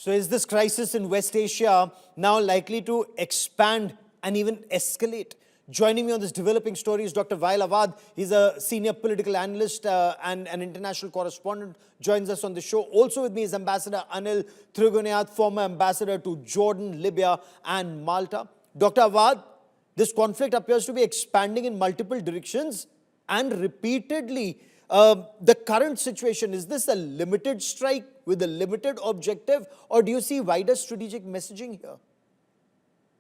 So is this crisis in West Asia now likely to expand and even escalate? Joining me on this developing story is Dr. Vaheel Awad. He's a senior political analyst and an international correspondent. Joins us on the show. Also with me is Ambassador Anil Trigunath, former ambassador to Jordan, Libya and Malta. Dr. Awad, this conflict appears to be expanding in multiple directions and repeatedly. The current situation, is this a limited strike with a limited objective, or do you see wider strategic messaging here?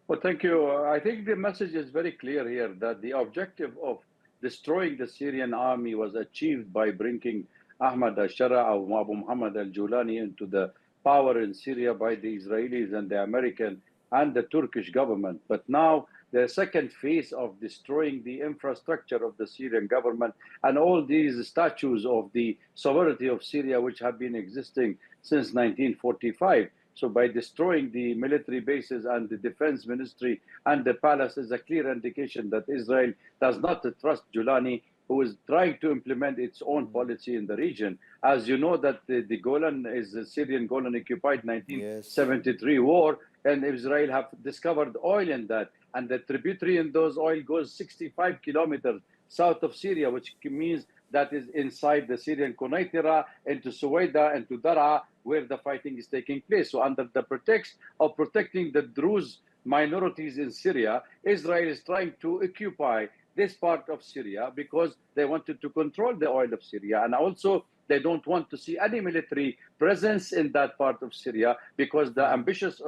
Well, thank you. I think the message is very clear here that the objective of destroying the Syrian army was achieved by bringing Ahmad al-Shara or Abu Muhammad al-Julani into the power in Syria by the Israelis and the American and the Turkish government. But now the second phase of destroying the infrastructure of the Syrian government and all these statues of the sovereignty of Syria, which have been existing since 1945. So by destroying the military bases and the defense ministry and the palace is a clear indication that Israel does not trust Julani, who is trying to implement its own policy in the region. As you know that the Golan is the Syrian Golan occupied 1973 war, and Israel have discovered oil in that. And the tributary in those oil goes 65 kilometers south of Syria, which means that is inside the Syrian Quneitra, into Suwaida, into Daraa, where the fighting is taking place. So under the pretext of protecting the Druze minorities in Syria, Israel is trying to occupy this part of Syria because they wanted to control the oil of Syria. And also, they don't want to see any military presence in that part of Syria because the ambitious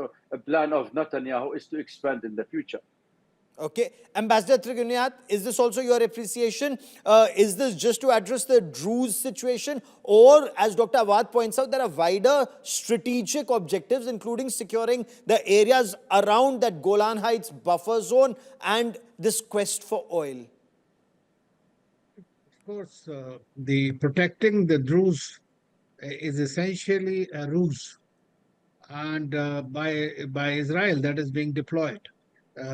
plan of Netanyahu is to expand in the future. Okay. Ambassador Trigunath, is this also your appreciation? Is this just to address the Druze situation? Or, as Dr. Awad points out, there are wider strategic objectives, including securing the areas around that Golan Heights buffer zone and this quest for oil? Of course, the protecting the Druze is essentially a ruse, and by Israel that is being deployed.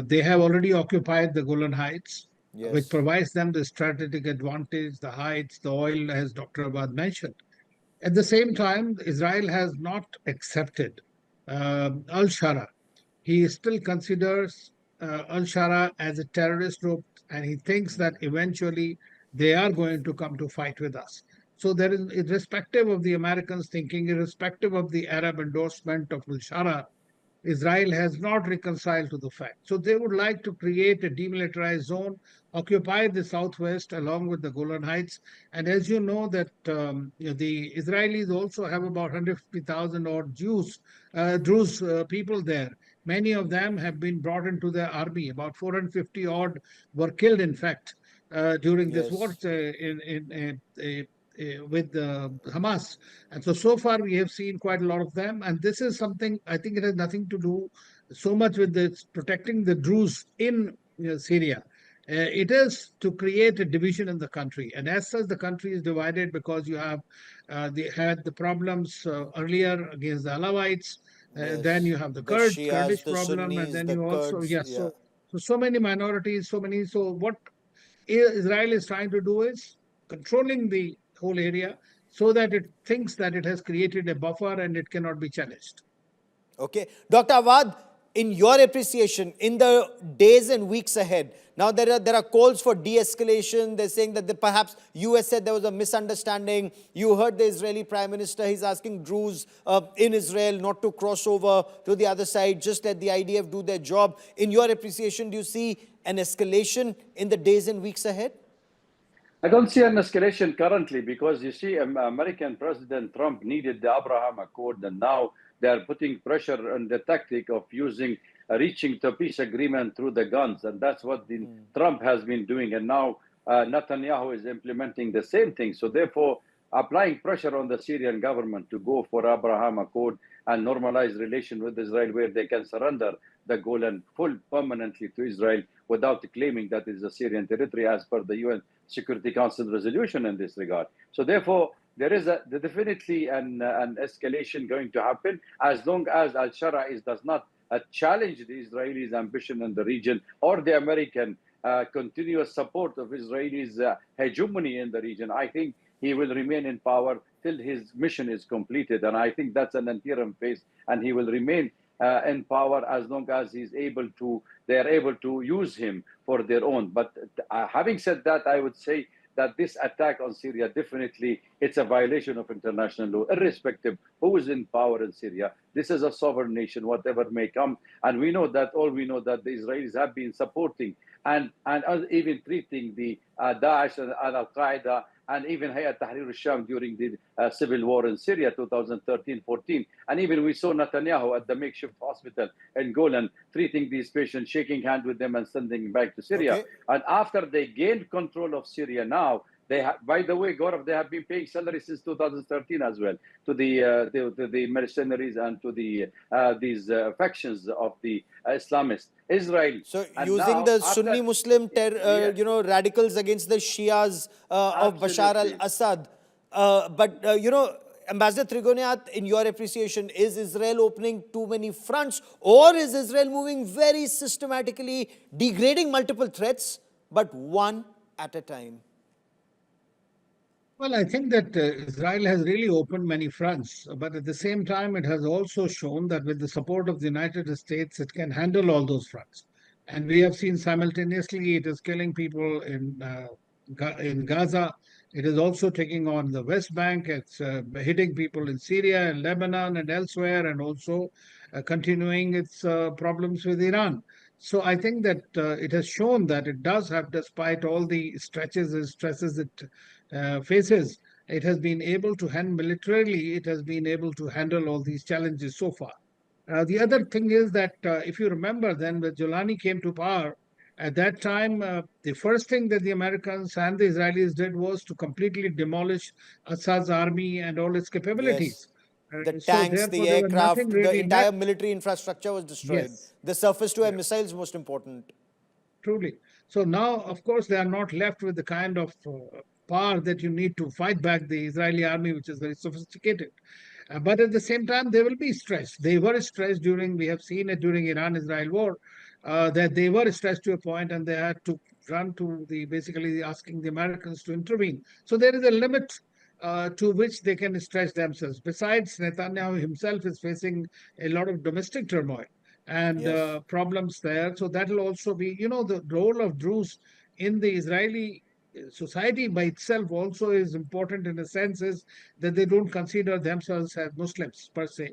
They have already occupied the Golan Heights, which provides them the strategic advantage, the heights, the oil, as Dr. Awad mentioned. At the same time, Israel has not accepted al-Shara. He still considers al-Shara as a terrorist group, and he thinks that eventually they are going to come to fight with us. So there is, irrespective of the Americans' thinking, irrespective of the Arab endorsement of al-Shara, Israel has not reconciled to the fact. So they would like to create a demilitarized zone, occupy the southwest along with the Golan Heights. And as you know that the Israelis also have about 150,000 odd Druze people there. Many of them have been brought into their army. About 450 odd were killed, in fact, during this war with Hamas. And so far we have seen quite a lot of them. And this is something, I think it has nothing to do so much with this protecting the Druze in Syria. It is to create a division in the country. And as such, the country is divided because you have, they had the problems earlier against the Alawites. Then you have the Kurdish Shias, the problem. Sunnis, And then the you also, Kurds, so many minorities, so what Israel is trying to do is controlling the whole area so that it thinks that it has created a buffer and it cannot be challenged. Okay. Dr. Awad, in your appreciation, in the days and weeks ahead, now there are calls for de-escalation. They're saying that perhaps US said there was a misunderstanding. You heard the Israeli Prime Minister, he's asking Druze in Israel not to cross over to the other side, just let the IDF do their job. In your appreciation, do you see an escalation in the days and weeks ahead? I don't see an escalation currently because you see American President Trump needed the Abraham Accord, and now they are putting pressure on the tactic of reaching to peace agreement through the guns. And that's what Trump has been doing. And now Netanyahu is implementing the same thing. So therefore, applying pressure on the Syrian government to go for Abraham Accord and normalize relation with Israel, where they can surrender the Golan permanently to Israel without claiming that it is a Syrian territory as per the UN Security Council resolution in this regard. So therefore, there is definitely an escalation going to happen as long as al-Shara does not challenge the Israelis' ambition in the region or the American continuous support of Israelis' hegemony in the region. I think he will remain in power till his mission is completed. And I think that's an interim phase, and he will remain in power as long as they are able to use him for their own. But having said that, I would say that this attack on Syria, definitely it's a violation of international law, irrespective who is in power in Syria. This is a sovereign nation, whatever may come. And we know that the Israelis have been supporting and even treating the Daesh and Al-Qaeda and even Hayat Tahrir al-Sham during the civil war in Syria 2013-14. And even we saw Netanyahu at the makeshift hospital in Golan treating these patients, shaking hands with them and sending them back to Syria. Okay. And after they gained control of Syria now, by the way, Gaurav, they have been paying salary since 2013 as well to the mercenaries and to these factions of the Islamists. Israel. So And using now, the after- Sunni Muslim Yeah. radicals against the Shias of Bashar Absolutely. al-Assad. Ambassador Trigunath, in your appreciation, is Israel opening too many fronts, or is Israel moving very systematically, degrading multiple threats, but one at a time? Well, I think that Israel has really opened many fronts, but at the same time, it has also shown that with the support of the United States, it can handle all those fronts. And we have seen simultaneously it is killing people in Gaza. It is also taking on the West Bank. It's hitting people in Syria and Lebanon and elsewhere, and also continuing its problems with Iran. So I think that it has shown that it does have, despite all the stretches and stresses it faces, it has been able to handle militarily, it has been able to handle all these challenges so far. The other thing is that if you remember, then when Jolani came to power, at that time, the first thing that the Americans and the Israelis did was to completely demolish Assad's army and all its Yes. capabilities. The So tanks, therefore, the there was nothing aircraft, the really entire left. military infrastructure was destroyed. Yes. The surface-to-air Yeah. missiles, most important. Truly. So now, of course, they are not left with the kind of power that you need to fight back the Israeli army, which is very sophisticated. But at the same time, they will be stressed. They were stressed we have seen it during Iran-Israel war, that they were stressed to a point and they had to run to basically asking the Americans to intervene. So there is a limit to which they can stretch themselves. Besides, Netanyahu himself is facing a lot of domestic turmoil and Yes. problems there. So that will also be, the role of Druze in the Israeli society by itself also is important in a sense is that they don't consider themselves as Muslims per se.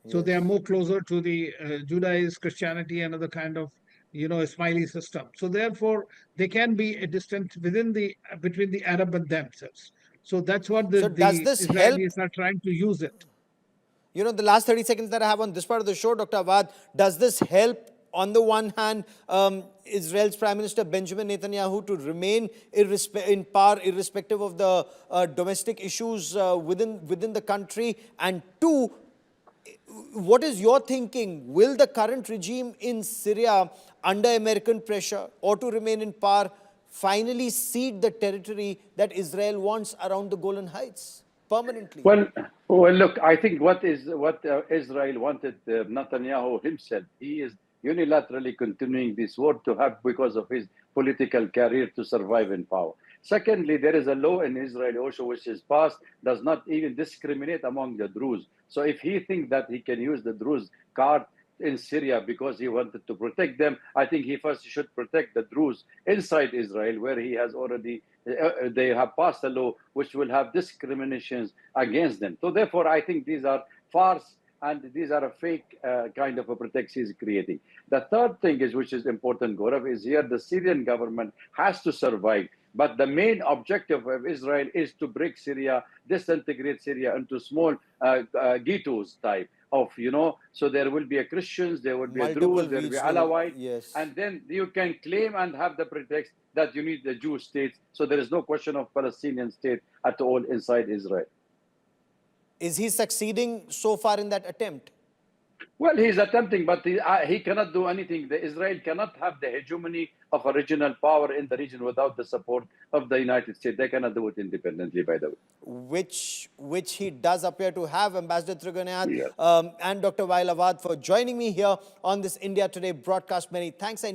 So they are Yes. more closer to the Judaism, Christianity, and other kind of, Ismaili system. So therefore, they can be a distant between the Arab and themselves. So that's what So does the this help? Israelis are trying to use it. The last 30 seconds that I have on this part of the show, Dr. Awad, does this help, on the one hand, Israel's Prime Minister Benjamin Netanyahu to remain in power, irrespective of the domestic issues within the country? And two, what is your thinking? Will the current regime in Syria, under American pressure or to remain in power, finally cede the territory that Israel wants around the Golan Heights permanently? Well, look, I think what Israel wanted Netanyahu himself. He is unilaterally continuing this war to have because of his political career to survive in power. Secondly, there is a law in Israel also which is passed, does not even discriminate among the Druze. So if he thinks that he can use the Druze card in Syria because he wanted to protect them, I think he first should protect the Druze inside Israel, where he has already, they have passed a law which will have discriminations against them. So therefore, I think these are farce and these are a fake kind of a protection he's creating. The third thing is, which is important, Gaurav, is here the Syrian government has to survive. But the main objective of Israel is to break Syria, disintegrate Syria into small ghettos type of, so there will be a Christians, there will be a Druze, there will be Alawites, yes. and then you can claim and have the pretext that you need the Jewish state. So there is no question of Palestinian state at all inside Israel. Is he succeeding so far in that attempt? Well, he's attempting, but he cannot do anything. Israel cannot have the hegemony of a regional power in the region without the support of the United States. They cannot do it independently, by the way. Which he does appear to have. Ambassador Trigunath Yeah. and Dr. Vaheel Awad for joining me here on this India Today broadcast. Many thanks.